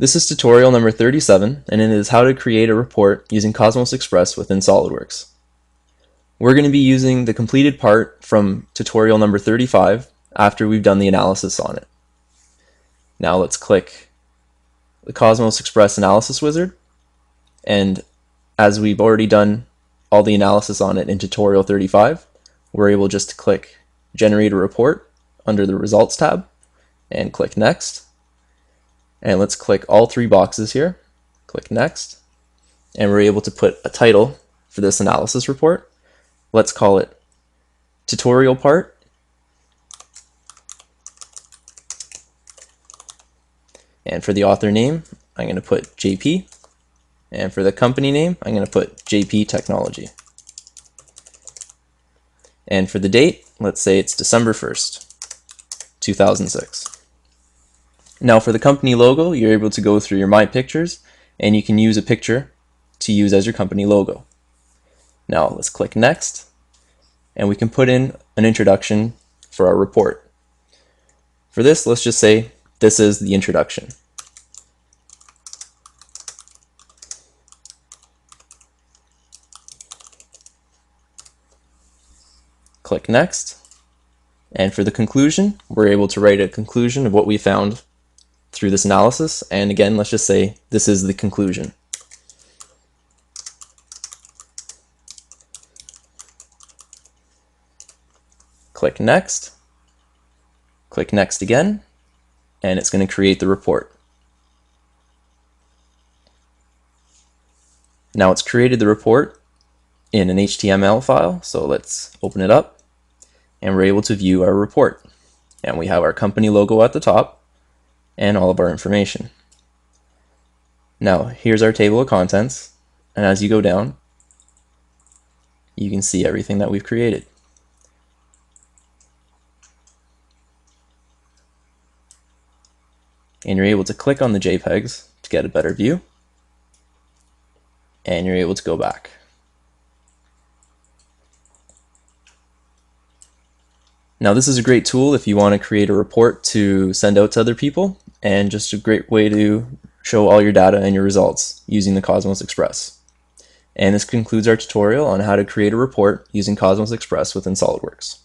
This is tutorial number 37, and it is how to create a report using COSMOSXpress within Solidworks. We're going to be using the completed part from tutorial number 35 after we've done the analysis on it. Now let's click the COSMOSXpress Analysis Wizard, and as we've already done all the analysis on it in tutorial 35, we're able just to click Generate a Report under the Results tab and click Next. And let's click all three boxes here, click Next, and we're able to put a title for this analysis report. Let's call it Tutorial Part. And for the author name, I'm going to put JP. And for the company name, I'm going to put JP Technology. And for the date, let's say it's December 1st, 2006. Now for the company logo, you're able to go through your My Pictures, and you can use a picture to use as your company logo. Now let's click Next, and we can put in an introduction for our report. For this, let's just say this is the introduction. Click Next, and for the conclusion, we're able to write a conclusion of what we found through this analysis, and again, let's just say this is the conclusion. Click Next again, and it's going to create the report. Now it's created the report in an HTML file, so let's open it up, and we're able to view our report. And we have our company logo at the top, and all of our information. Now here's our table of contents, and as you go down you can see everything that we've created. And you're able to click on the JPEGs to get a better view, and you're able to go back. Now this is a great tool if you want to create a report to send out to other people, and just a great way to show all your data and your results using the COSMOSXpress. And this concludes our tutorial on how to create a report using COSMOSXpress within SolidWorks.